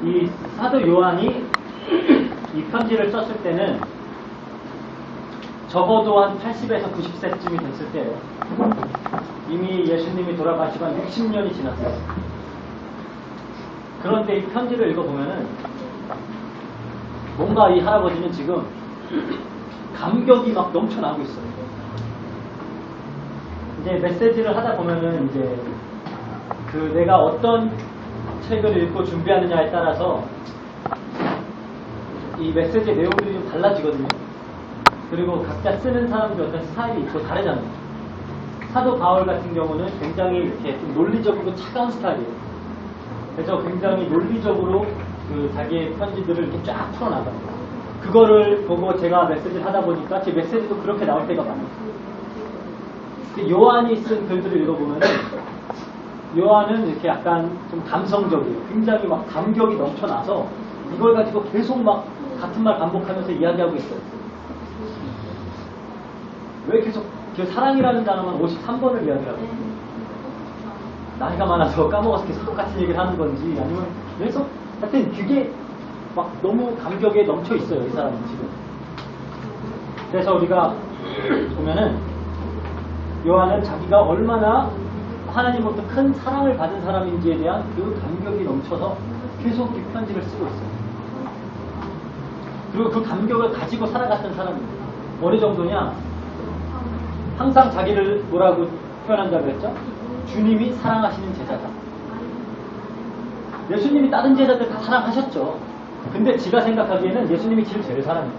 이 사도 요한이 이 편지를 썼을 때는 적어도 한 80에서 90세쯤이 됐을 때예요. 이미 예수님이 돌아가시고 한 60년이 지났어요. 그런데 이 편지를 읽어보면은 뭔가 이 할아버지는 지금 감격이 막 넘쳐나고 있어요. 이제 메시지를 하다 보면은 이제 그 내가 어떤 책을 읽고 준비하느냐에 따라서 이 메시지의 내용들이 좀 달라지거든요. 그리고 각자 쓰는 사람들 어떤 스타일이 있고 다르잖아요. 사도 바울 같은 경우는 굉장히 이렇게 좀 논리적이고 차가운 스타일이에요. 그래서 굉장히 논리적으로 그 자기의 편지들을 이렇게 쫙 풀어나가요. 그거를 보고 제가 메시지를 하다 보니까 제 메시지도 그렇게 나올 때가 많아요. 요한이 쓴 글들을 읽어보면 요한은 이렇게 약간 좀 감성적이에요. 굉장히 막 감격이 넘쳐나서 이걸 가지고 계속 막 같은 말 반복하면서 이야기하고 있어요. 왜 계속 그 사랑이라는 단어만 53번을 이야기하고 나이가 많아서 까먹어서 계속 똑같은 얘기를 하는 건지 아니면 계속 하여튼 그게 막 너무 감격에 넘쳐 있어요. 이 사람은 지금. 그래서 우리가 보면은 요한은 자기가 얼마나 하나님으로부터 큰 사랑을 받은 사람인지에 대한 그 감격이 넘쳐서 계속 이 편지를 쓰고 있어요. 그리고 그 감격을 가지고 살아갔던 사람입니다. 어느 정도냐? 항상 자기를 뭐라고 표현한다고 했죠? 주님이 사랑하시는 제자다. 예수님이 다른 제자들 다 사랑하셨죠. 근데 지가 생각하기에는 예수님이 지를 제일 사랑해요.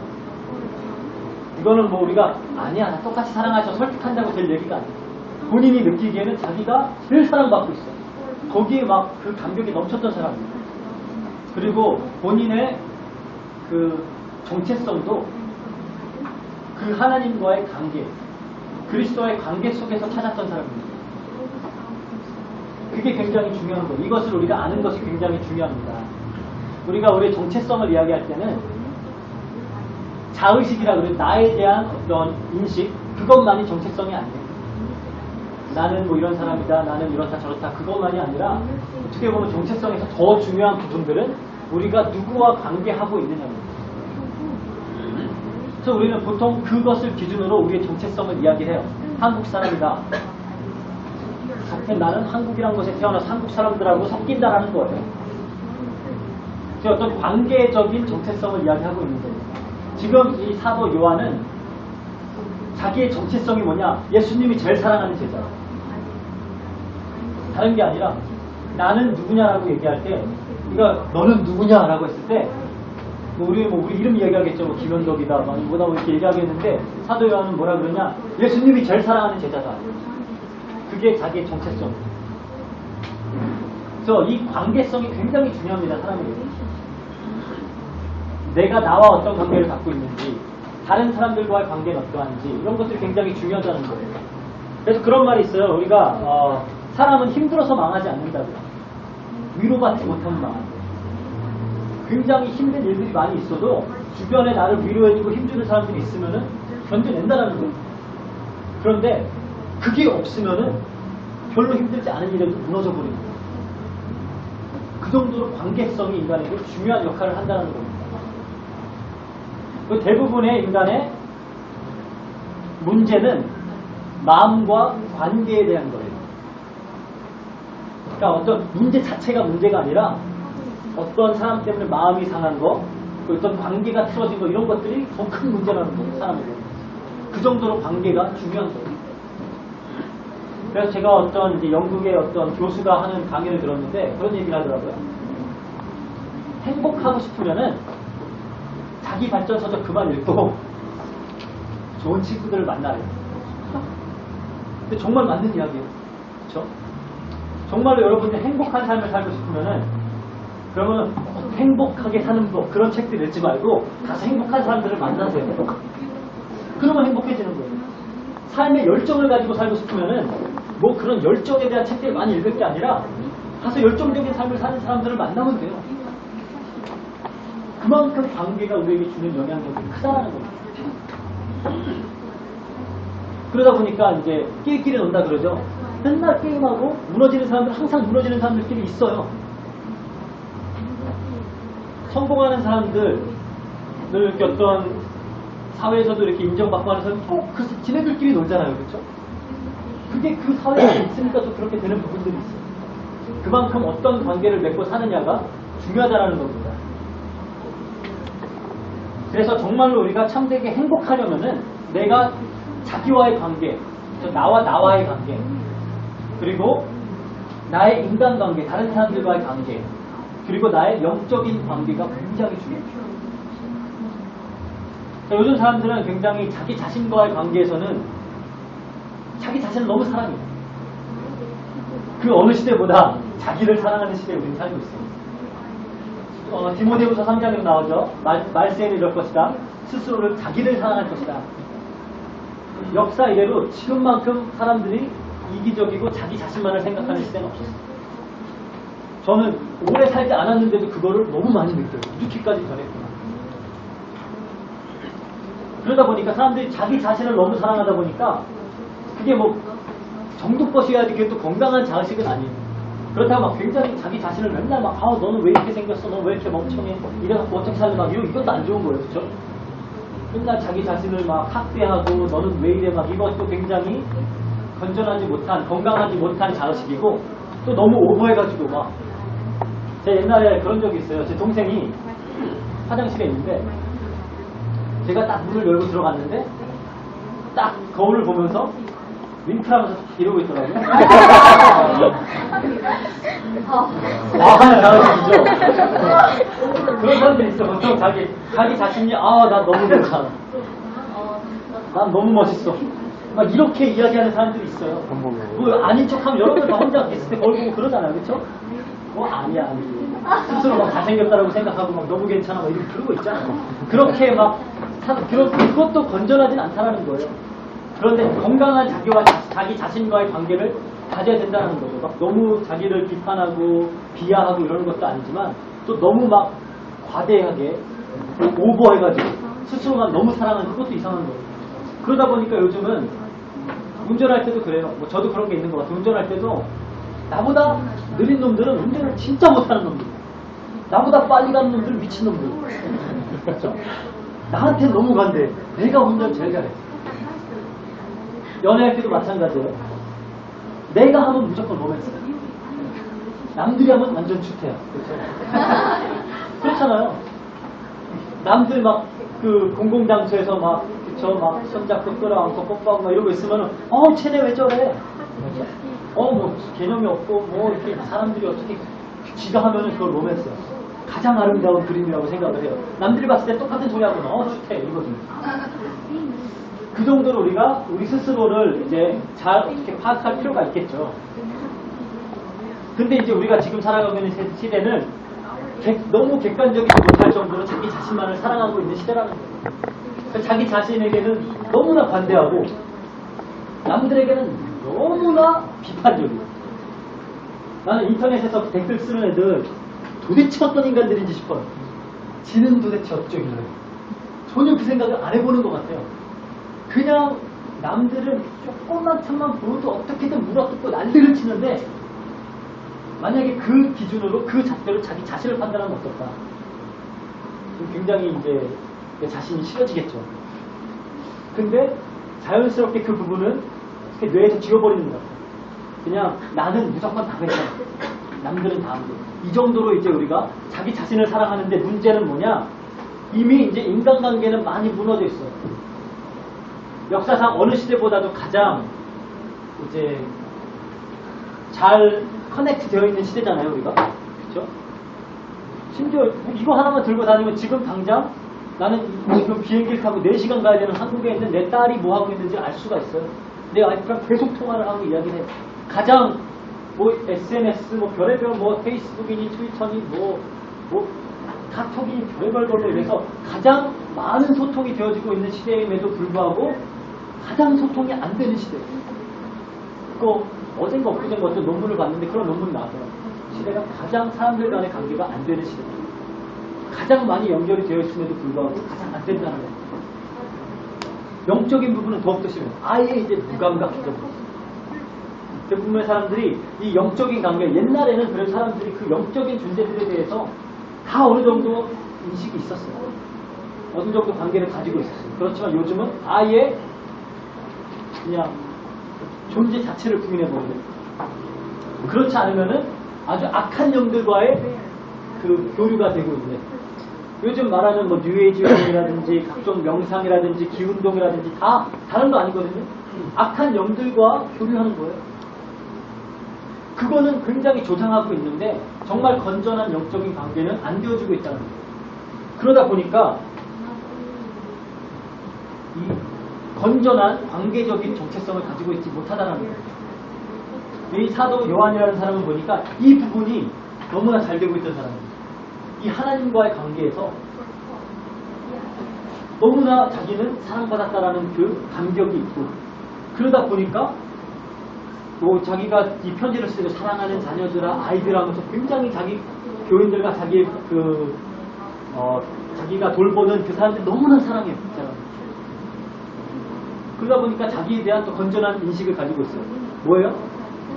이거는 뭐 우리가 아니야 나 똑같이 사랑하셔 설득한다고 될 얘기가 아니에요. 본인이 느끼기에는 자기가 제일 사랑받고 있어요. 거기에 막 그 감격이 넘쳤던 사람입니다. 그리고 본인의 그 정체성도 그 하나님과의 관계, 그리스도와의 관계 속에서 찾았던 사람입니다. 그게 굉장히 중요한 거예요. 이것을 우리가 아는 것이 굉장히 중요합니다. 우리가 우리의 정체성을 이야기할 때는 자의식이라고 그래요. 나에 대한 어떤 인식, 그것만이 정체성이 아니에요. 나는 뭐 이런 사람이다, 나는 이렇다 저렇다, 그것만이 아니라 어떻게 보면 정체성에서 더 중요한 부분들은 우리가 누구와 관계하고 있느냐입니다. 그래서 우리는 보통 그것을 기준으로 우리의 정체성을 이야기해요. 한국 사람이다. 나는 한국이라는 곳에 태어나서 한국 사람들하고 섞인다라는 거예요. 어떤 관계적인 정체성을 이야기하고 있는 거예요. 지금 이 사도 요한은 자기의 정체성이 뭐냐? 예수님이 제일 사랑하는 제자. 다른 게 아니라 나는 누구냐라고 얘기할 때, 그러니까 너는 누구냐라고 했을 때, 우리 이름 얘기하겠죠. 뭐 김현덕이다, 뭐다 이렇게 얘기하겠는데 사도 요한은 뭐라 그러냐? 예수님이 제일 사랑하는 제자다. 그게 자기의 정체성. 그래서 이 관계성이 굉장히 중요합니다. 사람에게. 내가 나와 어떤 관계를 갖고 있는지, 다른 사람들과의 관계는 어떠한지 이런 것들이 굉장히 중요하다는 거예요. 그래서 그런 말이 있어요. 우리가 사람은 힘들어서 망하지 않는다고요. 위로받지 못하면 망한다. 굉장히 힘든 일들이 많이 있어도 주변에 나를 위로해주고 힘주는 사람들이 있으면은 견뎌낸다는 거예요. 그런데 그게 없으면은 별로 힘들지 않은 일에도 무너져 버립니다. 그 정도로 관계성이 인간에게 중요한 역할을 한다는 겁니다. 대부분의 인간의 문제는 마음과 관계에 대한 거예요. 그러니까 어떤 문제 자체가 문제가 아니라 어떤 사람 때문에 마음이 상한 거, 어떤 관계가 틀어진 거 이런 것들이 더 큰 문제라는 거예요. 사람에게. 그 정도로 관계가 중요한 거예요. 그래서 제가 어떤 이제 영국의 어떤 교수가 하는 강의를 들었는데 그런 얘기를 하더라고요. 행복하고 싶으면은 자기 발전서적 그만 읽고 좋은 친구들을 만나래요. 근데 정말 맞는 이야기예요. 그렇죠? 정말로 여러분이 행복한 삶을 살고 싶으면은 그러면 행복하게 사는 법 그런 책들 읽지 말고 가서 행복한 사람들을 만나세요. 그러면 행복해지는 거예요. 삶의 열정을 가지고 살고 싶으면은 뭐 그런 열정에 대한 책들을 많이 읽을 게 아니라 가서 열정적인 삶을 사는 사람들을 만나면 돼요. 그만큼 관계가 우리에게 주는 영향력이 크다라는 겁니다. 그러다 보니까 이제 끼리끼리 논다 그러죠. 맨날 게임하고 무너지는 사람들, 항상 무너지는 사람들끼리 있어요. 성공하는 사람들, 이렇게 어떤 사회에서도 이렇게 인정받고 하는 사람은 꼭 지네들끼리 놀잖아요. 그렇죠? 그게 그 사회에 있으니까 또 그렇게 되는 부분들이 있어요. 그만큼 어떤 관계를 맺고 사느냐가 중요하다는 겁니다. 그래서 정말로 우리가 참되게 행복하려면은 내가 자기와의 관계, 나와의 관계, 그리고 나의 인간관계, 다른 사람들과의 관계, 그리고 나의 영적인 관계가 굉장히 중요해요. 요즘 사람들은 굉장히 자기 자신과의 관계에서는 자기 자신을 너무 사랑해요. 그 어느 시대보다 자기를 사랑하는 시대에 우리는 살고 있어요. 디모데후서 3장에도 나오죠. 말세에는 이럴 것이다. 스스로를 자기를 사랑할 것이다. 역사 이래로 지금만큼 사람들이 이기적이고 자기 자신만을 생각하는 시대는 없었어요. 저는 오래 살지 않았는데도 그거를 너무 많이 느껴요. 이렇게까지 변했구나. 그러다 보니까 사람들이 자기 자신을 너무 사랑하다 보니까 그게 뭐 정도껏이어야지 그게 또 건강한 자식은 아니에요. 그렇다고 막 굉장히 자기 자신을 맨날 막 너는 왜 이렇게 생겼어? 너 왜 이렇게 멍청해? 이래갖고 어떻게 살래? 막 이것도 안 좋은 거예요. 그렇죠? 맨날 자기 자신을 막 학대하고 너는 왜 이래? 막 이것도 굉장히 건전하지 못한, 건강하지 못한 자식이고 또 너무 오버해가지고 막 제가 옛날에 그런 적이 있어요. 제 동생이 화장실에 있는데 제가 딱 문을 열고 들어갔는데 딱 거울을 보면서 윙크하면서 이러고 있더라고요. 잘하시죠? 그런 사람들이 있어. 보통 자기 자신이 나 너무 괜찮아. 난 너무 멋있어. 막 이렇게 이야기하는 사람들이 있어요. 뭐 아닌 척하면 여러분 다 혼자 있을 때 거울 보고 그러잖아요. 그렇죠? 아니야. 스스로 막 잘생겼다라고 생각하고 막 너무 괜찮아. 막 이렇게 그러고 있잖아요. 그렇게 막 그것도 건전하진 않다라는 거예요. 그런데 건강한 자기와 자기 자신과의 관계를 가져야 된다는 거죠. 막 너무 자기를 비판하고 비하하고 이러는 것도 아니지만 또 너무 막 과대하게 오버해가지고 스스로만 너무 사랑하는 그것도 이상한 거예요. 그러다 보니까 요즘은 운전할 때도 그래요. 뭐 저도 그런 게 있는 것 같아요. 운전할 때도 나보다 느린 놈들은 운전을 진짜 못하는 놈들, 나보다 빨리 가는 놈들 미친 놈들. 그렇죠? 나한테 너무 간대. 내가 운전 제일 잘해. 연애할 때도 마찬가지예요. 내가 하면 무조건 로맨스. 남들이 하면 완전 추태야. 그렇죠? 그렇잖아요. 남들 막 그 공공장소에서 막 손잡고 끌어안고 뽀뽀하고 막 이러고 있으면은 쟤네 왜 저래? 뭐 개념이 없고 뭐 이렇게 사람들이 어떻게 지가 하면은 그걸 로맨스야. 가장 아름다운 그림이라고 생각을 해요. 남들이 봤을 때 똑같은 소리 하면 추태 이거든요. 그 정도로 우리 스스로를 이제 잘 어떻게 파악할 필요가 있겠죠. 근데 이제 우리가 지금 살아가고 있는 시대는 너무 객관적이지 못할 정도로 자기 자신만을 사랑하고 있는 시대라는 거예요. 자기 자신에게는 너무나 관대하고 남들에게는 너무나 비판적이에요. 나는 인터넷에서 댓글 쓰는 애들 도대체 어떤 인간들인지 싶어요. 지는 도대체 어쩌길래. 전혀 그 생각을 안 해보는 것 같아요. 그냥 남들은 조금만 틈만 보여도 어떻게든 물어뜯고 난리를 치는데 만약에 그 기준으로 그 잣대로 자기 자신을 판단하면 어떨까? 굉장히 이제 내 자신이 싫어지겠죠. 근데 자연스럽게 그 부분은 뇌에서 지워버리는 것 같아요. 그냥 나는 무조건 다 괜찮아. 남들은 다 안 돼. 이 정도로 이제 우리가 자기 자신을 사랑하는데 문제는 뭐냐? 이미 이제 인간관계는 많이 무너져 있어요. 역사상 어느 시대보다도 가장 이제 잘 커넥트 되어 있는 시대잖아요, 우리가. 그렇죠? 심지어 이거 하나만 들고 다니면 지금 당장 나는 지금 비행기를 타고 4시간 가야 되는 한국에 있는 내 딸이 뭐 하고 있는지 알 수가 있어요. 내 아이랑 계속 통화를 하고 이야기를 해요. 가장 뭐 SNS, 뭐 별의별 뭐 페이스북이니 트위터니 뭐 카톡이니 별의별 걸로 이래서 가장 많은 소통이 되어지고 있는 시대임에도 불구하고 가장 소통이 안 되는 시대. 어젠가 엊그젠가 어떤 논문을 봤는데 그런 논문이 나와요. 시대가 가장 사람들 간의 관계가 안 되는 시대. 가장 많이 연결이 되어 있음에도 불구하고 가장 안 된다는 거예요. 영적인 부분은 더욱더 심해요. 아예 이제 무감각해져 버렸어요. 대부분의 사람들이 이 영적인 관계, 옛날에는 그런 사람들이 그 영적인 존재들에 대해서 다 어느 정도 인식이 있었어요. 어느 정도 관계를 가지고 있었어요. 그렇지만 요즘은 아예 그냥 존재 자체를 부인해버리고, 그렇지 않으면은 아주 악한 영들과의 그 교류가 되고 있는, 요즘 말하는 뭐 뉴에이지 운동이라든지 각종 명상이라든지 기운동이라든지 다 다른 거 아니거든요. 악한 영들과 교류하는 거예요. 그거는 굉장히 조장하고 있는데 정말 건전한 영적인 관계는 안 되어지고 있다는 거예요. 그러다 보니까 이 건전한 관계적인 정체성을 가지고 있지 못하다는 거예요. 이 사도 요한이라는 사람을 보니까 이 부분이 너무나 잘 되고 있던 사람입니다. 이 하나님과의 관계에서 너무나 자기는 사랑받았다라는 그 감격이 있고, 그러다 보니까 뭐 자기가 이 편지를 쓰고 사랑하는 자녀들아 아이들 하면서 굉장히 자기 교인들과 자기 자기가 돌보는 그 사람들 너무나 사랑해요. 그러다 보니까 자기에 대한 또 건전한 인식을 가지고 있어요. 뭐예요?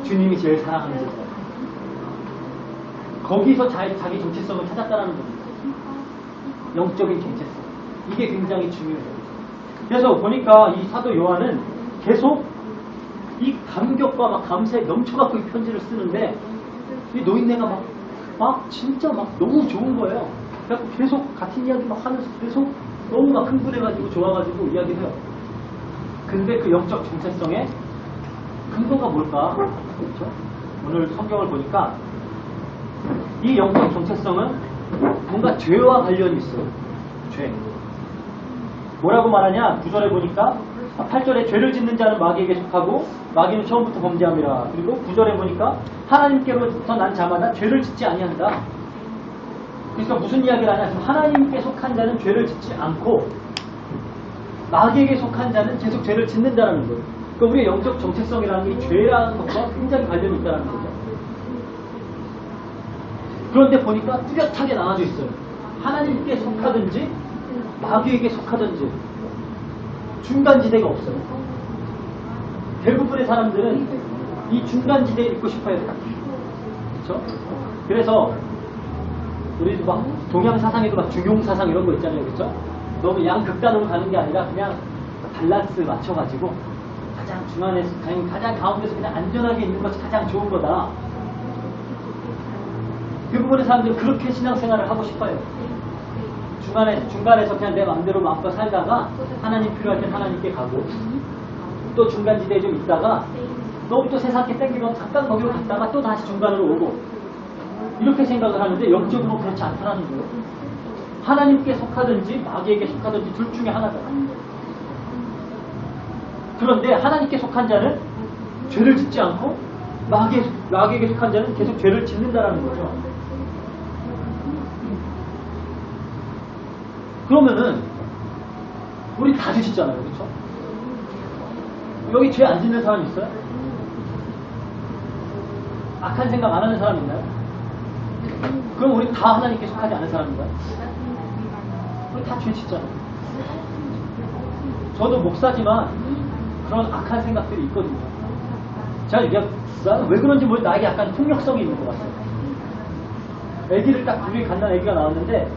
주님이 제일 사랑하는 제자. 거기서 자기 정체성을 찾았다는 겁니다. 영적인 정체성. 이게 굉장히 중요해요. 그래서 보니까 이 사도 요한은 계속 이 감격과 막 감사에 넘쳐갖고 이 편지를 쓰는데, 이 노인네가 진짜 막 너무 좋은 거예요. 그래서 계속 같은 이야기 막 하면서 계속 너무 막 흥분해가지고 좋아가지고 이야기를 해요. 근데 그 영적 정체성의 근거가 뭘까? 그렇죠? 오늘 성경을 보니까 이 영적 정체성은 뭔가 죄와 관련이 있어요. 죄. 뭐라고 말하냐? 9절에 보니까 8절에 죄를 짓는 자는 마귀에게 속하고 마귀는 처음부터 범죄함이라. 그리고 9절에 보니까 하나님께로부터 난 자마다 죄를 짓지 아니한다. 그래서 무슨 이야기를 하냐? 하나님께 속한 자는 죄를 짓지 않고 마귀에게 속한 자는 계속 죄를 짓는다는 거예요. 그러니까 우리의 영적 정체성이라는 게 이 죄라는 것과 굉장히 관련이 있다는 거죠. 그런데 보니까 뚜렷하게 나눠져 있어요. 하나님께 속하든지 마귀에게 속하든지 중간지대가 없어요. 대부분의 사람들은 이 중간지대에 있고 싶어요. 그렇죠? 그래서 우리도 막 동양 사상에도 막 중용 사상 이런 거 있잖아요. 그렇죠? 너무 양극단으로 가는 게 아니라 그냥 밸런스 맞춰가지고 가장 중간에서, 가장 가운데서 그냥 안전하게 있는 것이 가장 좋은 거다. 대부분의 사람들은 그렇게 신앙생활을 하고 싶어요. 중간에서 그냥 내 마음대로 마음껏 살다가 하나님 필요할 땐 하나님께 가고, 또 중간지대에 좀 있다가 너무 또 세상에 땡기면 잠깐 거기로 갔다가 또 다시 중간으로 오고, 이렇게 생각을 하는데 영적으로 그렇지 않다는 거예요. 하나님께 속하든지 마귀에게 속하든지 둘 중에 하나잖아. 그런데 하나님께 속한 자는 죄를 짓지 않고 마귀에게 속한 자는 계속 죄를 짓는다라는 거죠. 그러면은 우리 다 죄 짓잖아요. 그렇죠? 여기 죄 안 짓는 사람 있어요? 악한 생각 안 하는 사람 있나요? 그럼 우리 다 하나님께 속하지 않은 사람인가요? 우리 다 죄 짓잖아요. 저도 목사지만 그런 악한 생각들이 있거든요. 제가 왜 그런지 모르겠는데 나에게 약간 폭력성이 있는 것 같아요. 애기를 딱 둘이 갓난 애기가 나왔는데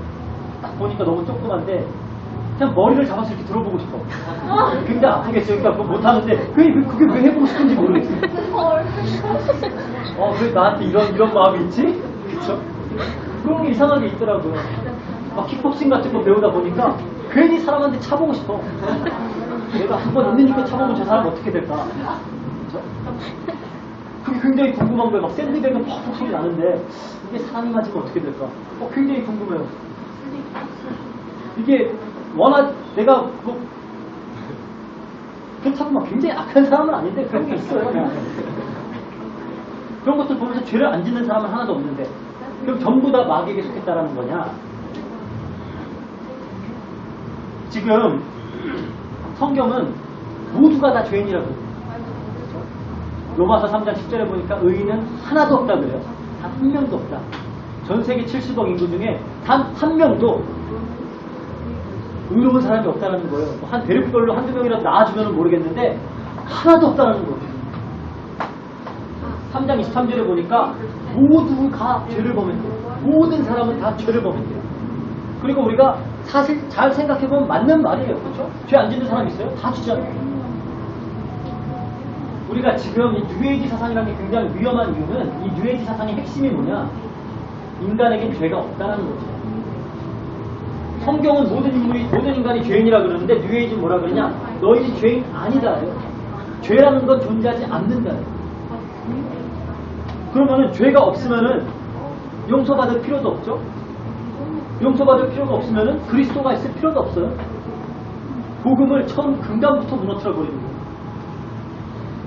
딱 보니까 너무 조그만데 그냥 머리를 잡아서 이렇게 들어보고 싶어. 굉장히 아프겠어요. 그러니까 그거 못하는데 그게 왜 해보고 싶은지 모르겠어요. 왜 나한테 이런 마음이 있지? 그쵸? 그런 게 이상하게 있더라고요. 막 킥복싱 같은 거 배우다 보니까 괜히 사람한테 차보고 싶어. 내가 한 번 있는 힘껏 차보면 저 사람 어떻게 될까? 그쵸? 그게 굉장히 궁금한 거예요. 막 샌드백은 퍽퍽 소리 나는데 이게 사람이 맞으면 어떻게 될까? 굉장히 궁금해요. 이게 워낙 내가 그렇다고 막 굉장히 악한 사람은 아닌데 그런 게 있어요. 그런 것들 보면서 죄를 안 짓는 사람은 하나도 없는데 그럼 전부 다 마귀에게 속했다라는 거냐? 지금 성경은 모두가 다 죄인이라고 그래요. 로마서 3장 10절에 보니까 의인은 하나도 없다 그래요. 단 한 명도 없다. 전 세계 70억 인구 중에 단 한 명도 의로운 사람이 없다는 거예요. 한 대륙별로 한두 명이라도 나와주면 모르겠는데 하나도 없다는 거예요. 3장 23절에 보니까 모두가 죄를 범했대요. 모든 사람은 다 죄를 범했대요. 그리고 우리가 사실 잘 생각해보면 맞는 말이에요. 그렇죠? 죄 안 짓는 사람 있어요? 다 지잖아요. 우리가 지금 이 뉴에이지 사상이라는 게 굉장히 위험한 이유는 이 뉴에이지 사상의 핵심이 뭐냐? 인간에겐 죄가 없다는 거죠. 성경은 모든 인간이 죄인이라 그러는데 뉴에이지는 뭐라 그러냐? 너희는 죄인 아니다요. 죄라는 건 존재하지 않는다요. 그러면은 죄가 없으면은 용서받을 필요도 없죠? 용서받을 필요가 없으면은 그리스도가 있을 필요도 없어요. 복음을 처음 근간부터 무너뜨려 버리는 거예요.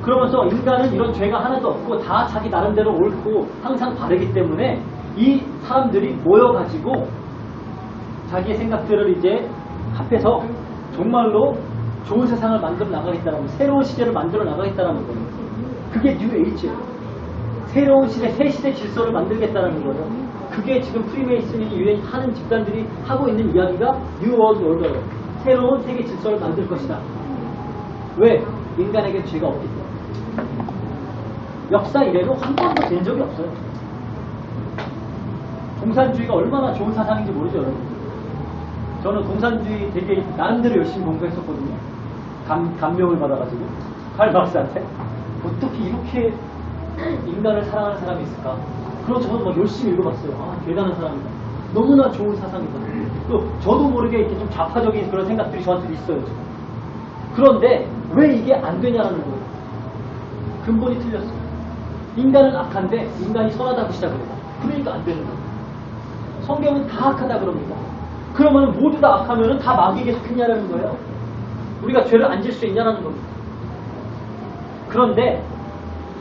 그러면서 인간은 이런 죄가 하나도 없고 다 자기 나름대로 옳고 항상 바르기 때문에 이 사람들이 모여가지고 자기의 생각들을 이제 합해서 정말로 좋은 세상을 만들어 나가겠다는 거예요. 새로운 시대를 만들어 나가겠다는 거예요. 그게 뉴에이지예요. 새로운 시대, 새 시대 질서를 만들겠다는 거예요. 그게 지금 프리메이슨이 유행하는 집단들이 하고 있는 이야기가 뉴 월드 order예요. 새로운 세계 질서를 만들 것이다. 왜? 인간에게 죄가 없기 때문에. 역사 이래로 한 번도 된 적이 없어요. 공산주의가 얼마나 좋은 사상인지 모르죠, 여러분. 저는 공산주의 되게 나름대로 열심히 공부했었거든요. 감명을 받아가지고 칼 막스한테 어떻게 이렇게 인간을 사랑하는 사람이 있을까? 그럼 저는 막 열심히 읽어봤어요. 아, 대단한 사람이다. 너무나 좋은 사상이다. 또 저도 모르게 이렇게 좀 좌파적인 그런 생각들이 저한테 있어요, 지금. 그런데 왜 이게 안 되냐라는 거예요. 근본이 틀렸어요. 인간은 악한데 인간이 선하다고 시작해요. 그러니까 안 되는 거예요. 성경은 다 악하다 그럽니다. 그러면 모두 다 악하면 다 마귀에게 속했냐라는 거예요. 우리가 죄를 안 질 수 있냐라는 겁니다. 그런데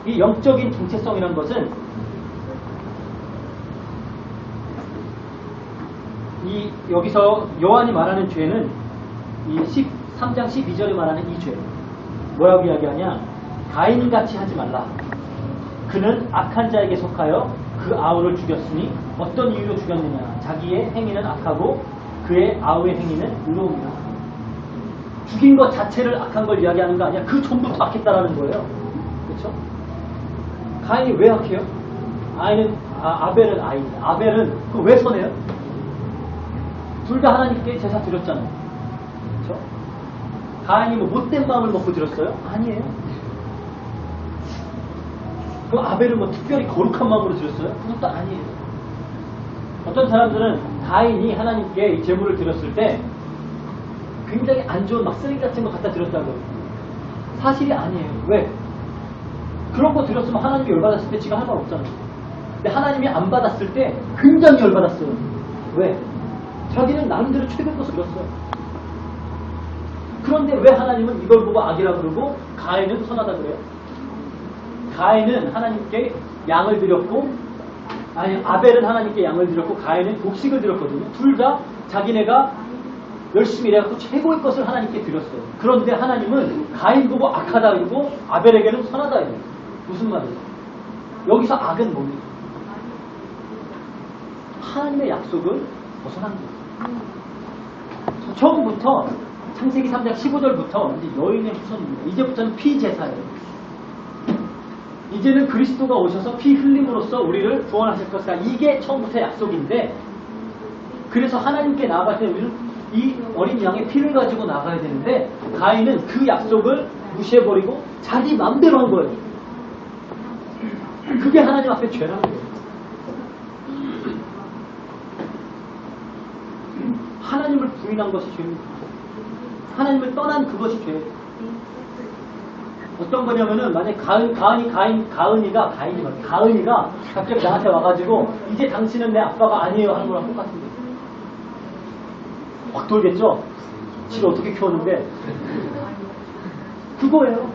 이 영적인 정체성이라는 것은 여기서 요한이 말하는 죄는 이 13장 12절에 말하는 이 죄. 뭐라고 이야기하냐? 가인같이 하지 말라. 그는 악한 자에게 속하여 그 아우를 죽였으니 어떤 이유로 죽였느냐? 자기의 행위는 악하고 그의 아우의 행위는 의로움이다. 죽인 것 자체를 악한 걸 이야기하는 거 아니야? 그 전부터 악했다라는 거예요. 그렇죠? 가인이 왜 악해요? 아벨은 아이입니다. 아벨은 그 왜 선해요? 둘 다 하나님께 제사 드렸잖아요. 그렇죠? 가인이 뭐 못된 마음을 먹고 드렸어요? 아니에요. 그 아벨은 뭐 특별히 거룩한 마음으로 드렸어요? 그것도 아니에요. 어떤 사람들은 가인이 하나님께 이 제물을 드렸을 때 굉장히 안 좋은 막 쓰레기 같은 거 갖다 드렸다고요. 사실이 아니에요. 왜? 그런 거 드렸으면 하나님이 열받았을 때 지가 할 말 없잖아요. 근데 하나님이 안 받았을 때 굉장히 열받았어요. 왜? 자기는 나름대로 최근 것을 드렸어요. 그런데 왜 하나님은 이걸 보고 악이라 그러고 가인은 선하다 그래요? 가인은 하나님께 양을 드렸고 아벨은 하나님께 양을 드렸고 가인은 곡식을 드렸거든요. 둘 다 자기네가 열심히 일해갖고 최고의 것을 하나님께 드렸어요. 그런데 하나님은 가인 보고 악하다 그러고 아벨에게는 선하다 이래요. 무슨 말이에요? 여기서 악은 뭡니까? 하나님의 약속을 벗어난 거예요. 처음부터 창세기 3장 15절부터 이제 여인의 후손입니다. 이제부터는 피제사예요. 이제는 그리스도가 오셔서 피 흘림으로써 우리를 구원하실 것이다. 이게 처음부터 약속인데 그래서 하나님께 나아갈 때 우리는 이 어린 양의 피를 가지고 나가야 되는데 가인은 그 약속을 무시해버리고 자기 마음대로 한 거예요. 그게 하나님 앞에 죄라는 거예요. 하나님을 부인한 것이 죄입니다. 하나님을 떠난 그것이 죄예요. 어떤 거냐면은 만약에 가은이가 갑자기 나한테 와가지고 이제 당신은 내 아빠가 아니에요 하는 거랑 똑같은 거예요. 확 돌겠죠? 지를 어떻게 키웠는데 그거예요.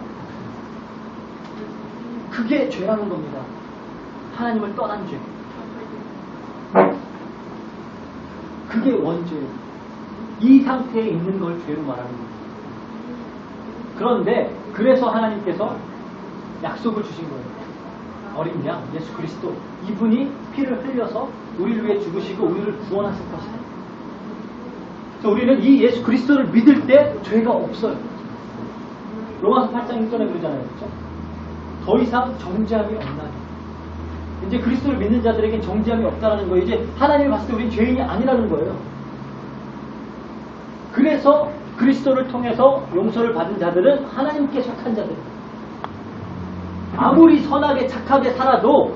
그게 죄라는 겁니다. 하나님을 떠난 죄. 그게 원죄예요. 이 상태에 있는 걸 죄로 말하는 거예요. 그런데 그래서 하나님께서 약속을 주신 거예요. 어린 양 예수 그리스도 이분이 피를 흘려서 우리를 위해 죽으시고 우리를 구원하실 것이다. 그래서 우리는 이 예수 그리스도를 믿을 때 죄가 없어요. 로마서 8장 1절에 그러잖아요. 그렇죠? 더 이상 정죄함이 없나니 이제 그리스도를 믿는 자들에겐 정죄함이 없다라는 거예요. 이제 하나님이 봤을 때 우린 죄인이 아니라는 거예요. 그래서 그리스도를 통해서 용서를 받은 자들은 하나님께 속한 자들. 아무리 선하게 착하게 살아도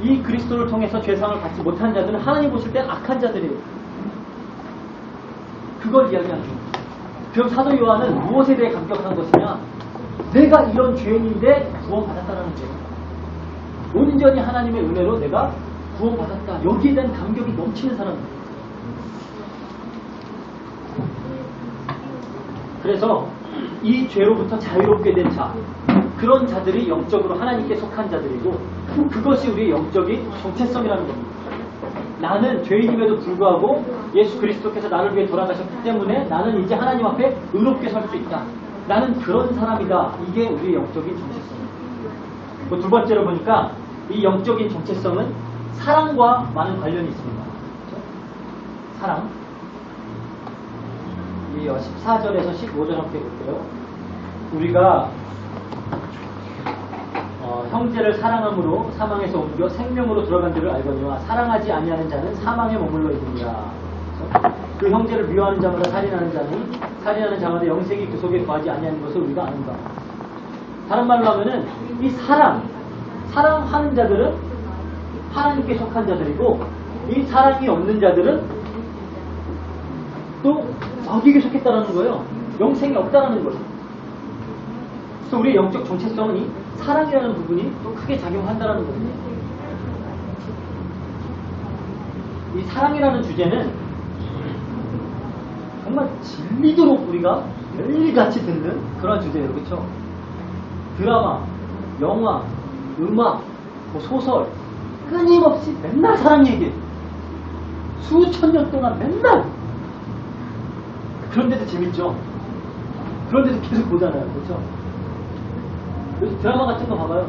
이 그리스도를 통해서 죄상을 받지 못한 자들은 하나님 보실 때 악한 자들이에요. 그걸 이야기하는 거예요. 그럼 사도 요한은 무엇에 대해 감격한 것이냐? 내가 이런 죄인인데 구원받았다는 거예요. 온전히 하나님의 은혜로 내가 구원받았다. 여기에 대한 감격이 넘치는 사람이에요. 그래서 이 죄로부터 자유롭게 된 자, 그런 자들이 영적으로 하나님께 속한 자들이고, 그것이 우리의 영적인 정체성이라는 겁니다. 나는 죄인임에도 불구하고 예수 그리스도께서 나를 위해 돌아가셨기 때문에 나는 이제 하나님 앞에 의롭게 설 수 있다. 나는 그런 사람이다. 이게 우리의 영적인 정체성입니다. 두 번째로 보니까 이 영적인 정체성은 사랑과 많은 관련이 있습니다. 그렇죠? 사랑. 이 14절에서 15절 함께 볼게요. 우리가 형제를 사랑함으로 사망에서 옮겨 생명으로 들어간 줄을 알거니와 사랑하지 아니하는 자는 사망에 머물러 있느니라. 그 형제를 미워하는 자마다 살인하는 자니 살인하는 자마다 영생이 그 속에 거하지 아니하는 것을 우리가 아는가. 다른 말로 하면은 이 사랑하는 자들은 하나님께 속한 자들이고, 이 사랑이 없는 자들은 또 어디에 속했다는 거예요. 영생이 없다라는 거예요. 그래서 우리의 영적 정체성은 이 사랑이라는 부분이 또 크게 작용한다라는 겁니다. 이 사랑이라는 주제는 정말 질리도록 우리가 매일같이 듣는 그런 주제예요. 그렇죠? 드라마, 영화, 음악, 소설 끊임없이 맨날 사랑 얘기, 수천 년 동안 맨날. 그런데도 재밌죠? 그런데도 계속 보잖아요. 그렇죠? 요즘 드라마 같은 거 봐봐요.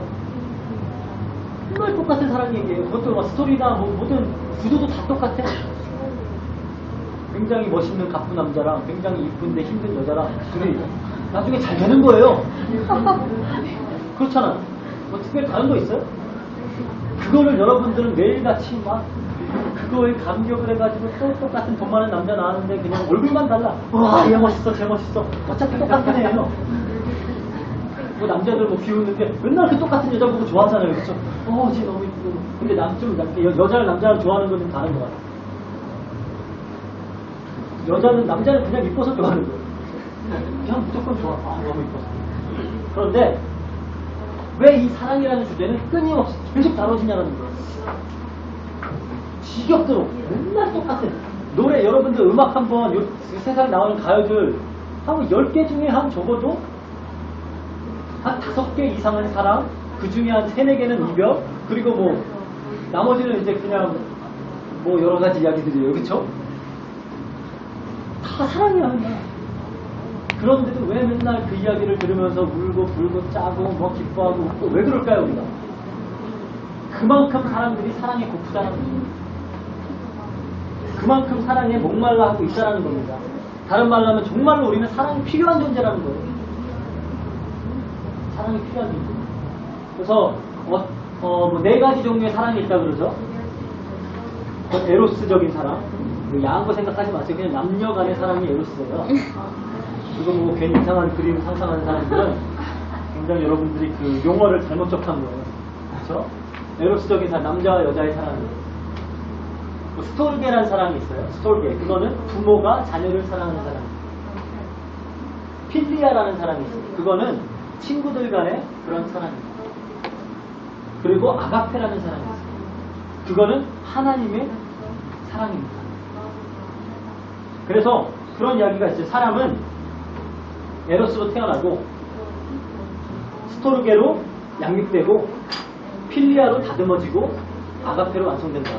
정말 똑같은 사랑 얘기예요. 그것도 막 스토리나 모든 구조도 다 똑같아. 굉장히 멋있는 가쁜 남자랑 굉장히 이쁜데 힘든 여자랑 둘이 나중에 잘 되는 거예요. 그렇잖아. 뭐 특별히 다른 거 있어요? 그거를 여러분들은 매일같이 막 그거에 감격을 해가지고 또 똑같은 돈 많은 남자 나왔는데 그냥 얼굴만 달라. 와, 얘 멋있어, 쟤 멋있어. 어차피 똑같은 애예요. 뭐 남자들 뭐 비우는데 맨날 그 똑같은 여자 보고 좋아하잖아요. 그렇죠? 쟤 너무 이쁘고. 근데 여자를 남자를 좋아하는 건 좀 다른 것 같아요. 남자는 그냥 이뻐서 좋아하는 거예요. 그냥 무조건 좋아. 너무 이뻐서. 그런데 왜 이 사랑이라는 주제는 끊임없이 계속 다뤄지냐는 거예요. 지겹도록 맨날 똑같은 노래. 여러분들 음악 한번 세상에 나오는 가요들 한 10개 중에 한 적어도 한 5개 이상은 사랑, 그 중에 한 3, 4개는 이별, 그리고 뭐 나머지는 이제 그냥 뭐 여러 가지 이야기들이에요. 그렇죠? 다 사랑이야. 그런데도 왜 맨날 그 이야기를 들으면서 울고 불고 짜고 뭐 기뻐하고 웃고, 왜 그럴까요? 우리가 그만큼 사람들이 사랑에 고프다는 겁니다. 그만큼 사랑에 목말라 하고 있다는 겁니다. 다른 말로 하면 정말로 우리는 사랑이 필요한 존재라는 거예요. 사랑이 필요한 존재. 그래서 뭐 4가지 종류의 사랑이 있다고 그러죠. 에로스적인 사랑, 야한 거 생각하지 마세요. 그냥 남녀 간의 사랑이 에로스예요. 그거 뭐 괜히 이상한 그림 상상하는 사람들은 굉장히 여러분들이 그 용어를 잘못 접한 거예요. 그렇죠? 에로스적인 사랑, 남자와 여자의 사랑이에요. 스톨게라는 사랑이 있어요. 스톨게. 그거는 부모가 자녀를 사랑하는 사랑이에요. 필리아라는 사랑이 있어요. 그거는 친구들 간의 그런 사랑입니다. 그리고 아가페라는 사랑이 있어요. 그거는 하나님의 사랑입니다. 그래서 그런 이야기가 있어요. 사람은 에로스로 태어나고 스토르게로 양육되고 필리아로 다듬어지고 아가페로 완성된다.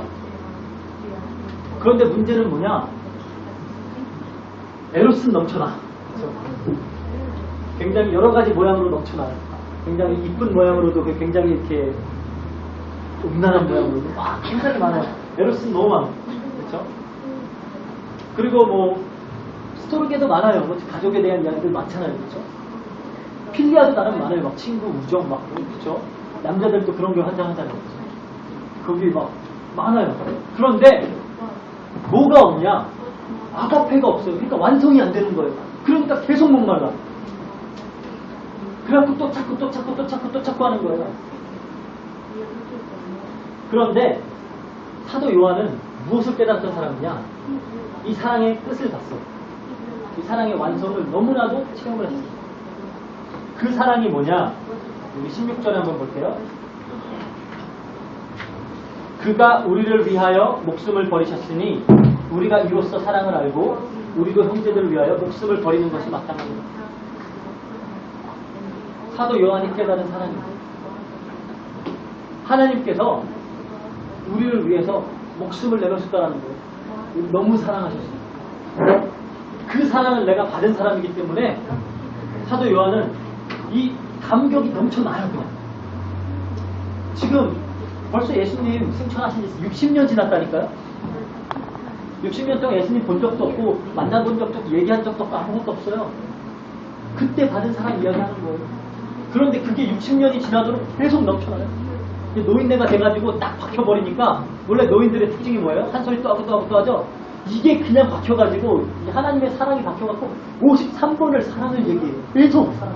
그런데 문제는 뭐냐? 에로스는 넘쳐나. 그렇죠? 굉장히 여러 가지 모양으로 넘쳐나요. 굉장히 이쁜 모양으로도 굉장히 이렇게 음란한 모양으로도 굉장히 많아요. 에로스는 너무 많아요. 그렇죠? 그리고 뭐 스토르게도 많아요. 뭐 가족에 대한 이야기들 많잖아요. 그렇죠? 필리아도 나름 많아요. 막 친구, 우정 막 그렇죠? 남자들도 그런 게 환장하잖아요. 거기 막 많아요. 그런데 뭐가 없냐? 아가페가 없어요. 그러니까 완성이 안 되는 거예요. 그러니까 계속 목말라. 그래갖고 또 찾고 하는 거예요. 그런데 사도 요한은 무엇을 깨닫던 사람이냐? 이 사랑의 끝을 봤어. 이 사랑의 완성을 너무나도 체험을 했어. 그 사랑이 뭐냐? 우리 16절에 한번 볼게요. 그가 우리를 위하여 목숨을 버리셨으니 우리가 이로써 사랑을 알고 우리도 형제들을 위하여 목숨을 버리는 것이 마땅합니다. 사도 요한이 깨달은 사랑입니다. 하나님께서 우리를 위해서 목숨을 내놓으셨다는 거예요. 너무 사랑하셨어요. 그 사랑을 내가 받은 사람이기 때문에 사도 요한은 이 감격이 넘쳐나요. 그냥 지금 벌써 예수님 승천하신 지 60년 지났다니까요. 60년 동안 예수님 본 적도 없고 만나본 적도 없고 얘기한 적도 없고 아무것도 없어요. 그때 받은 사랑 이야기하는 거예요. 그런데 그게 60년이 지나도록 계속 넘쳐나요. 노인네가 돼가지고 딱 박혀버리니까 원래 노인들의 특징이 뭐예요? 한 소리 또 하고 또 하고 또 하죠. 이게 그냥 박혀가지고 하나님의 사랑이 박혀갖고 53번을 사랑을 얘기해요. 계속 사랑.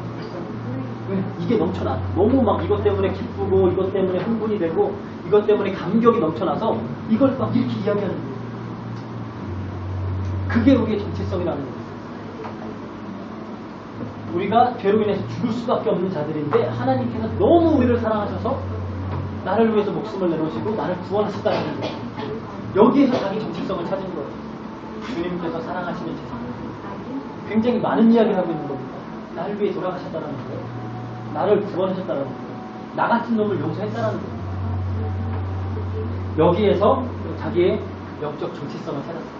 이게 넘쳐나. 너무 막 이것 때문에 기쁘고 이것 때문에 흥분이 되고 이것 때문에 감격이 넘쳐나서 이걸 막 이렇게 이야기하는 거예요. 그게 우리의 정체성이라는 거예요. 우리가 죄로 인해서 죽을 수밖에 없는 자들인데 하나님께서 너무 우리를 사랑하셔서 나를 위해서 목숨을 내놓으시고 나를 구원하셨다는 거예요. 여기에서 자기 정체성을 찾은 거예요. 주님께서 사랑하시는 세상. 굉장히 많은 이야기를 하고 있는 겁니다. 나를 위해 돌아가셨다는 거예요. 나를 구원하셨다는 거예요. 나 같은 놈을 용서했다는 거예요. 여기에서 자기의 영적 정체성을 찾았어요.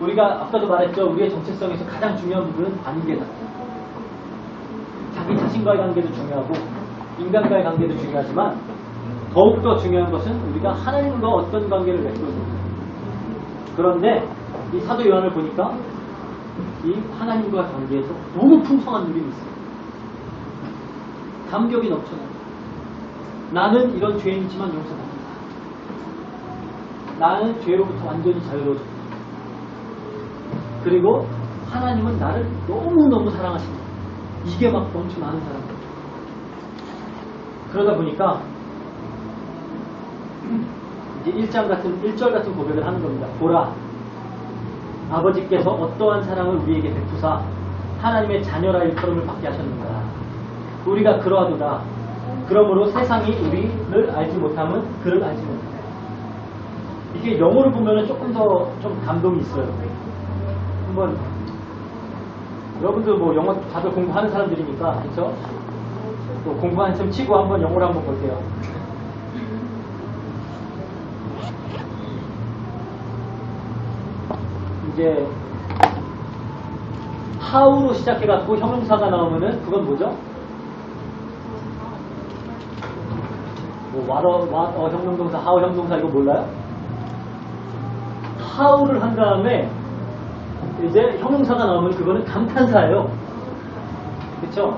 우리가 아까도 말했죠. 우리의 정체성에서 가장 중요한 부분은 관계다. 자기 자신과의 관계도 중요하고 인간과의 관계도 중요하지만 더욱더 중요한 것은 우리가 하나님과 어떤 관계를 맺고 있는가. 그런데 이 사도 요한을 보니까 이 하나님과 관계에서 너무 풍성한 누림이 있어요. 감격이 넘쳐나요. 나는 이런 죄인이지만 용서받는다. 나는 죄로부터 완전히 자유로워졌다. 그리고 하나님은 나를 너무너무 사랑하신다. 이게 막 넘쳐나는 사람이에요. 그러다 보니까 이제 1절 같은 고백을 하는 겁니다. 보라, 아버지께서 어떠한 사랑을 우리에게 베푸사 하나님의 자녀라 일컬음을 받게 하셨는가. 우리가 그러하도다. 그러므로 세상이 우리를 알지 못하면 그를 알지 못한다. 이게 영어로 보면 조금 더 좀 감동이 있어요. 한번 여러분들 뭐 영어 다들 공부하는 사람들이니까 그렇죠? 또 공부 한참 치고 한번 영어를 한번 볼게요. 이제 how로 시작해갖고 형용사가 나오면은 그건 뭐죠? 뭐 what 형용동사, how 형용사 이거 몰라요? how를 한 다음에 이제 형용사가 나오면 그거는 감탄사예요. 그쵸?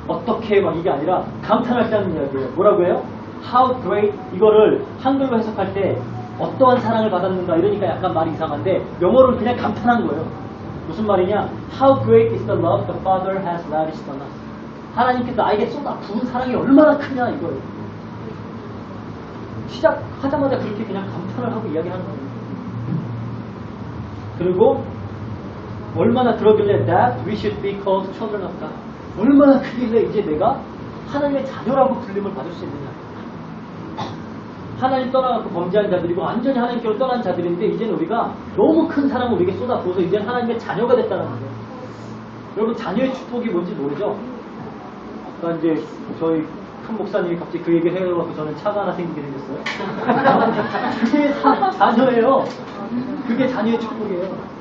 어떻게 막 이게 아니라 감탄할 때 하는 이야기예요. 뭐라고 해요? How great 이거를 한글로 해석할 때 어떠한 사랑을 받았는가 이러니까 약간 말이 이상한데 영어로는 그냥 감탄한 거예요. 무슨 말이냐? How great is the love the Father has lavished on us. 하나님께서 나에게 쏟아 부은 사랑이 얼마나 크냐 이거예요. 시작하자마자 그렇게 그냥 감탄을 하고 이야기하는 거예요. 그리고 얼마나 그러길래 that we should be called children of God. 얼마나 크길래 이제 내가 하나님의 자녀라고 불림을 받을 수 있느냐. 하나님 떠나갖고 범죄한 자들이고 완전히 하나님께로 떠난 자들인데 이제는 우리가 너무 큰 사랑을 우리에게 쏟아부어서 이제는 하나님의 자녀가 됐다는 거예요. 여러분 자녀의 축복이 뭔지 모르죠? 아까 이제 저희 큰 목사님이 갑자기 그 얘기를 해갖고 저는 차가 하나 생기게 생겼어요. 그게 자녀예요. 그게 자녀의 축복이에요.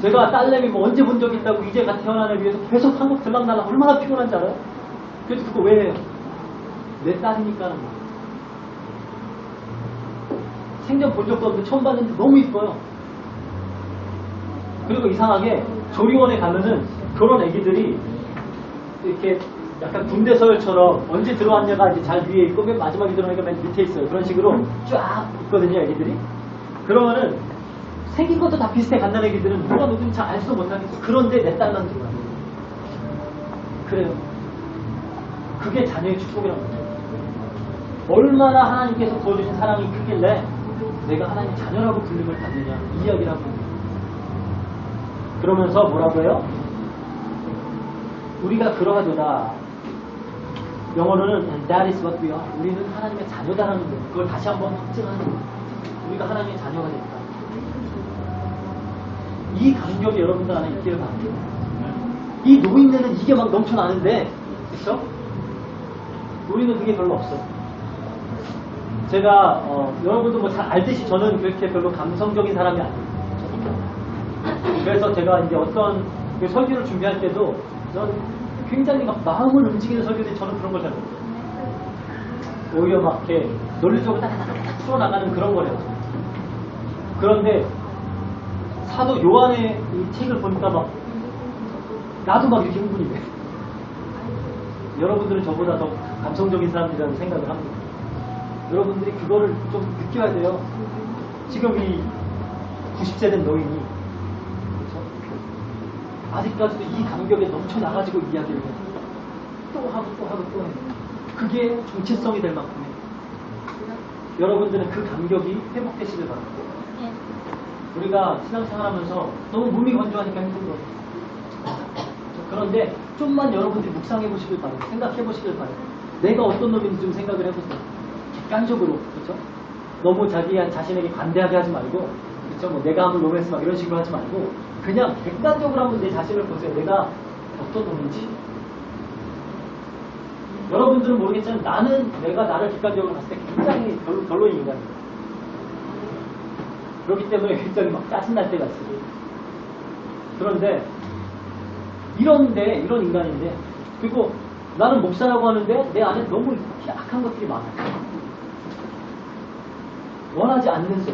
제가 딸내미 뭐 언제 본 적 있다고 이제 같이 태어난 애 위해서 계속 한국 들락날락 얼마나 피곤한지 알아요? 그래서 그거 왜 해요? 내 딸이니까 하는 거예요. 생전 본 적도 없는데 처음 봤는데 너무 이뻐요. 그리고 이상하게 조리원에 가면은 그런 애기들이 이렇게 약간 군대 서열처럼 언제 들어왔냐가 이제 잘 위에 있고 맨 마지막에 들어오니까 맨 밑에 있어요. 그런 식으로 쫙 있거든요, 애기들이. 그러면은 생긴 것도 다 비슷해, 갓난 애기들은. 누가 누군지 잘 알지도 못하겠어. 그런데 내 딸만 들어와요. 그래요. 그게 자녀의 축복이라는 거죠. 얼마나 하나님께서 부어주신 사랑이 크길래 내가 하나님 자녀라고 불림을 받느냐, 이 이야기를 하고 있는 거예요. 그러면서 뭐라고 해요? 우리가 그러하도다. 영어로는 and that is what we are. 우리는 하나님의 자녀다라는 거예요. 그걸 다시 한번 확증하는 거예요. 우리가 하나님의 자녀가 됐다. 이 감격이 여러분들 안에 있기를 바랍니다. 이 노인네는 이게 막 넘쳐나는데, 그렇죠? 우리는 그게 별로 없어. 제가 여러분도 뭐 잘 알듯이 저는 그렇게 별로 감성적인 사람이 아니에요. 그래서 제가 이제 어떤 그 설교를 준비할 때도 저는 굉장히 막 마음을 움직이는 설교들이 저는 그런 걸 잘 못해요. 오히려 막 이렇게 논리적으로 딱딱딱 풀어나가는 그런 거래요. 그런데 사도 요한의 이 책을 보니까 막 나도 막 이렇게 흥분이 돼. 여러분들은 저보다 더 감성적인 사람들이라고 생각을 합니다. 여러분들이 그거를 좀 느껴야 돼요. 지금 이 90세 된 노인이, 그렇죠? 아직까지도 이 감격에 넘쳐나가지고 이야기를 해요. 또 하고 또 하고 또 해요. 그게 정체성이 될 만큼에 여러분들은 그 감격이 회복되시길 바랍니다. 우리가 신앙생활하면서 너무 몸이 건조하니까 힘든 거예요. 그런데 좀만 여러분들이 묵상해 보시길 바래요. 생각해 보시길 바래요. 내가 어떤 놈인지 좀 생각을 해보세요. 객관적으로, 그렇죠? 너무 자신에게 관대하게 하지 말고, 그렇죠? 뭐 내가 한번 로맨스 막 이런 식으로 하지 말고, 그냥 객관적으로 한번 내 자신을 보세요. 내가 어떤 놈인지. 여러분들은 모르겠지만 내가 나를 객관적으로 봤을 때 굉장히 별로인 인간이에요. 그렇기 때문에 굉장히 막 짜증날 때가 있어요. 그런데 이런 인간인데, 그리고 나는 목사라고 하는데 내 안에 너무 악한 것들이 많아요. 원하지 않는 것.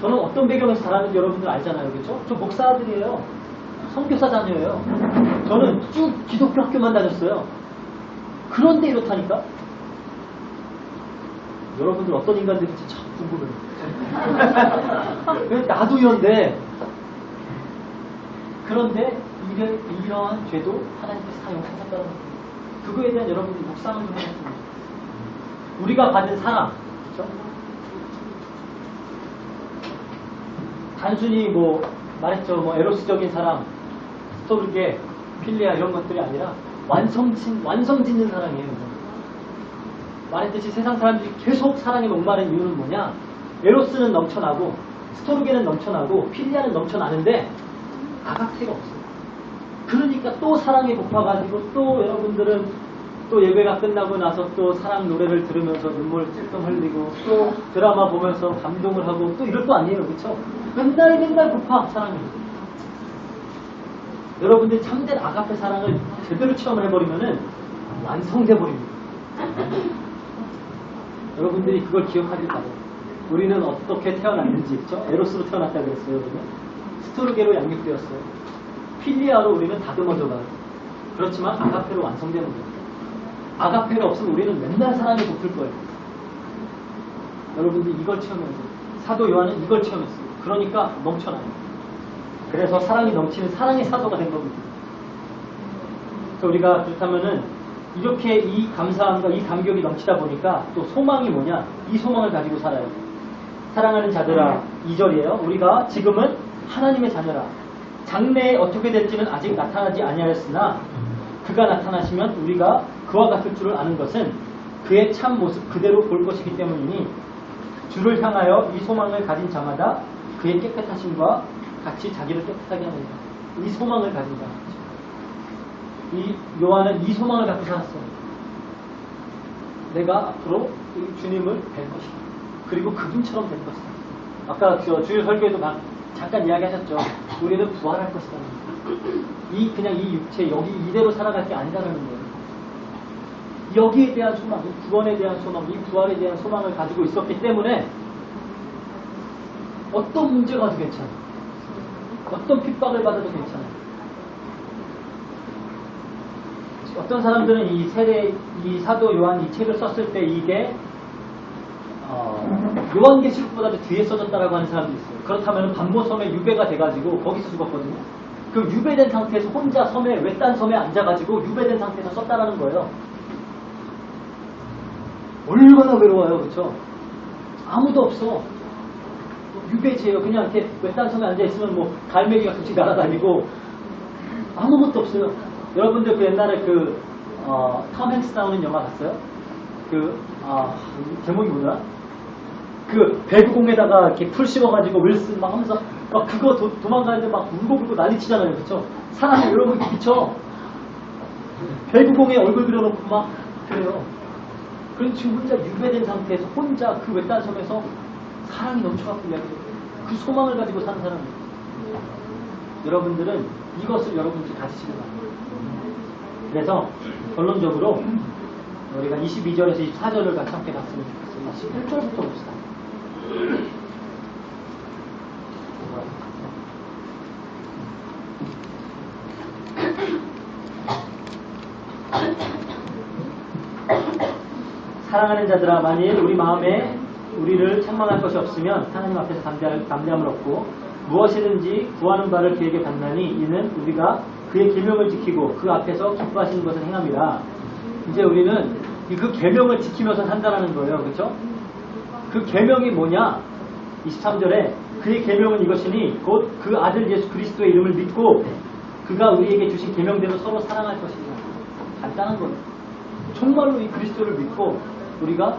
저는 어떤 배경에서 자라는지 여러분들 알잖아요. 그렇죠? 저 목사들이에요. 선교사 자녀예요. 저는 쭉 기독교 학교만 다녔어요. 그런데 이렇다니까? 여러분들 어떤 인간들인지 참 궁금해요. 나도 이런데, 그런데 이러한 죄도 하나님께서 사용하셨다는 거예요. 그거에 대한 여러분들이 묵상을 좀 해봤습니다. 우리가 받은 사랑, 그렇죠? 단순히 뭐 말했죠, 뭐 에로스적인 사랑, 스토르게, 필리아 이런 것들이 아니라 완성 짓는 사랑이에요. 말했듯이 세상 사람들이 계속 사랑에 목마른 이유는 뭐냐? 에로스는 넘쳐나고 스토르게는 넘쳐나고 필리아는 넘쳐나는데 아가페가 없어요. 그러니까 또 사랑에 고파가지고 또 여러분들은 또 예배가 끝나고 나서 또 사랑 노래를 들으면서 눈물 찔끔 흘리고 또 드라마 보면서 감동을 하고 또 이럴 거 아니에요. 그렇죠? 맨날 고파 사랑이. 여러분들이 참된 아가페 사랑을 제대로 체험을 해버리면은 완성돼 버립니다. 여러분들이 그걸 기억하길 바래요. 우리는 어떻게 태어났는지, 그렇죠? 에로스로 태어났다 그랬어요. 우리는 스토르게로 양육되었어요. 필리아로 우리는 다듬어져 가요. 그렇지만 아가페로 완성되는 거예요. 아가페가 없으면 우리는 맨날 사랑에 붙을 거예요. 여러분들이 이걸 체험해야 돼요. 사도 요한은 이걸 체험했어요. 그러니까 넘쳐나요. 그래서 사랑이 넘치는 사랑의 사도가 된 겁니다. 그래서 우리가 그렇다면은 이렇게 이 감사함과 이 감격이 넘치다 보니까 또 소망이 뭐냐? 이 소망을 가지고 살아요. 사랑하는 자들아, 2절이에요. 우리가 지금은 하나님의 자녀라. 장래에 어떻게 될지는 아직 나타나지 아니하였으나 그가 나타나시면 우리가 그와 같을 줄을 아는 것은 그의 참 모습 그대로 볼 것이기 때문이니 주를 향하여 이 소망을 가진 자마다 그의 깨끗하심과 같이 자기를 깨끗하게 합니다. 이 소망을 가진 자. 이 요한은 이 소망을 갖고 살았어요. 내가 앞으로 이 주님을 뵐 것이다. 그리고 그분처럼 될 것이다. 아까 주일 설교에도 잠깐 이야기하셨죠. 우리는 부활할 것이다. 그냥 이 육체 여기 이대로 살아갈 게 아니라는 거예요. 여기에 대한 소망, 이 구원에 대한 소망, 이 부활에 대한 소망을 가지고 있었기 때문에 어떤 문제가 와도 괜찮아요. 어떤 핍박을 받아도 괜찮아요. 어떤 사람들은 이 세례, 이 사도 요한이 이 책을 썼을 때 이게 요한계시록보다도 뒤에 써졌다라고 하는 사람도 있어요. 그렇다면 반모섬에 유배가 돼가지고 거기서 죽었거든요. 그 유배된 상태에서 혼자 섬에 외딴 섬에 앉아가지고 유배된 상태에서 썼다라는 거예요. 얼마나 외로워요, 그렇죠? 아무도 없어. 유배지예요. 그냥 이렇게 외딴 섬에 앉아 있으면 뭐 갈매기가 같이 날아다니고 아무것도 없어요. 여러분들 그 옛날에 톰 행스 나오는 영화 봤어요? 제목이 뭐더라? 그 배구공에다가 이렇게 풀 씌워가지고 윌슨 막 하면서 막 그거 도망가는데 막 울고 난리치잖아요, 그렇죠? 사람이 여러분 미쳐. 배구공에 얼굴 그려놓고 막 그래요. 그런 지금 혼자 유배된 상태에서 혼자 그 외딴 섬에서 사랑이 넘쳐갖고 이야기해요. 그 소망을 가지고 사는 사람이에요. 여러분들은 이것을 여러분들이 가지시는 거예요. 그래서 결론적으로 우리가 22절에서 24절을 같이 함께 봤으면 좋겠어요. 11절부터 봅시다. 사랑하는 자들아, 만일 우리 마음에 우리를 책망할 것이 없으면 하나님 앞에서 담대함을 얻고 무엇이든지 구하는 바를 그에게 받나니 이는 우리가 그의 계명을 지키고 그 앞에서 기뻐하시는 것을 행함이라. 이제 우리는 그 계명을 지키면서 산다라는 거예요. 그렇죠? 그 계명이 뭐냐? 23절에 그의 계명은 이것이니 곧 그 아들 예수 그리스도의 이름을 믿고 그가 우리에게 주신 계명대로 서로 사랑할 것이다. 간단한 거예요. 정말로 이 그리스도를 믿고 우리가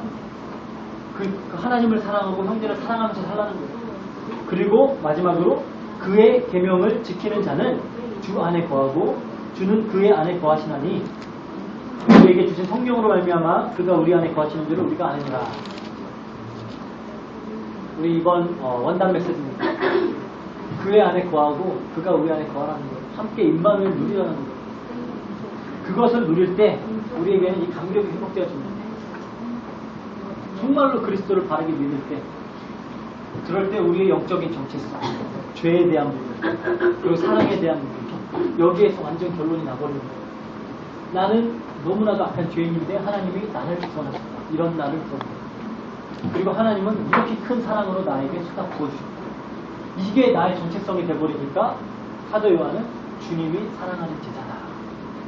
그 하나님을 사랑하고 형제를 사랑하면서 살라는 거예요. 그리고 마지막으로 그의 계명을 지키는 자는 주 안에 거하고 주는 그의 안에 거하시나니 우리에게 주신 성령으로 말미암아 그가 우리 안에 거하시는 줄을 우리가 아느니라. 우리 이번 원단 메시지입니다. 그의 안에 거하고 그가 우리 안에 거하라는 거예요. 함께 임만을 누리라는 거예요. 그것을 누릴 때 우리에게는 이 감격이 회복되어집니다. 정말로 그리스도를 바르게 믿을 때, 그럴 때 우리의 영적인 정체성, 죄에 대한 부분, 그리고 사랑에 대한 부분, 여기에서 완전 결론이 나버리는 거예요. 나는 너무나도 악한 죄인인데 하나님이 나를 구원하셨다. 이런 나를 구원합니다. 그리고 하나님은 이렇게 큰 사랑으로 나에게 쏟아 부어주십니다. 이게 나의 정체성이 돼버리니까 사도 요한은 주님이 사랑하는 제자다.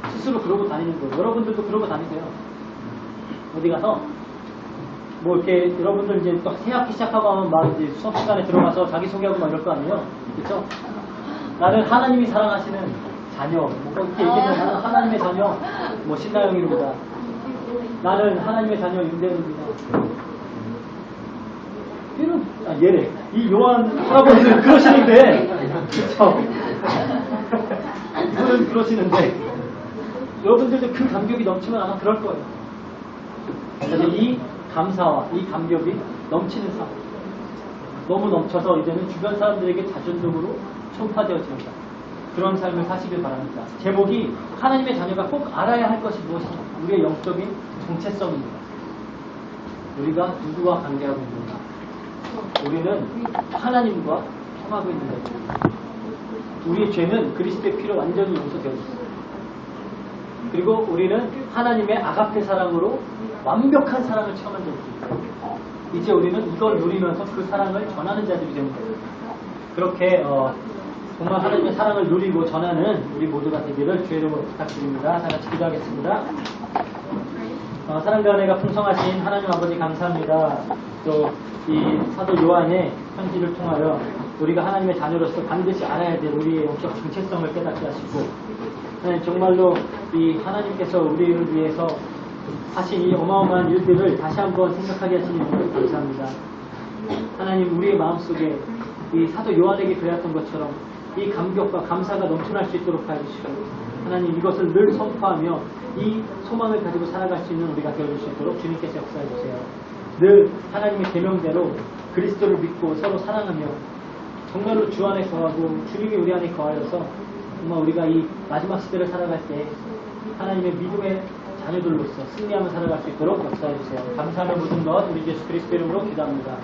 스스로 그러고 다니는 거예요. 여러분들도 그러고 다니세요. 어디 가서 뭐 이렇게 여러분들 이제 또 새학기 시작하고 하면 막 이제 수업 시간에 들어가서 자기소개하고 막 이럴 거 아니에요. 그렇죠? 나는 하나님이 사랑하시는 자녀, 뭐 이렇게 얘기하면 나는 하나님의 자녀, 뭐 신나영입니다. 나는 하나님의 자녀 윤대입니다. 얘래. 이 요한 할아버지는 그러시는데, 그렇죠? 이분은 그러시는데, 여러분들도 그 감격이 넘치면 아마 그럴 거예요. 그래서 이 감사와 이 감격이 넘치는 삶. 너무 넘쳐서 이제는 주변 사람들에게 자존심으로 촉파되어집니다. 그런 삶을 사시길 바랍니다. 제목이 하나님의 자녀가 꼭 알아야 할 것이 무엇인가? 우리의 영적인 정체성입니다. 우리가 누구와 관계하고 있는가? 우리는 하나님과 통하고 있는 거죠. 우리의 죄는 그리스도의 피로 완전히 용서되어 있습니다. 그리고 우리는 하나님의 아가페 사랑으로 완벽한 사랑을 체험한 적이 있습니다. 이제 우리는 이걸 누리면서 그 사랑을 전하는 자들이 되는 거예요. 그렇게 정말 하나님의 사랑을 누리고 전하는 우리 모두가 되기를 주의 이름으로 부탁드립니다. 다 같이 기도하겠습니다. 사랑과 은혜가 풍성하신 하나님 아버지 감사합니다. 또 이 사도 요한의 편지를 통하여 우리가 하나님의 자녀로서 반드시 알아야 될 우리의 영적 정체성을 깨닫게 하시고, 정말로 이 하나님께서 우리를 위해서 하신 이 어마어마한 일들을 다시 한번 생각하게 하시니 너무 감사합니다. 하나님, 우리의 마음속에 이 사도 요한에게 그랬던 것처럼 이 감격과 감사가 넘쳐날 수 있도록 해주시고, 하나님 이것을 늘 선포하며 이 소망을 가지고 살아갈 수 있는 우리가 되어줄 수 있도록 주님께서 역사해 주세요. 늘 하나님의 계명대로 그리스도를 믿고 서로 사랑하며 정말로 주 안에 거하고 주님이 우리 안에 거하여서 정말 우리가 이 마지막 시대를 살아갈 때 하나님의 믿음의 자녀들로서 승리하며 살아갈 수 있도록 역사해 주세요. 감사하며 모든 것 우리 예수 그리스도 이름으로 기도합니다.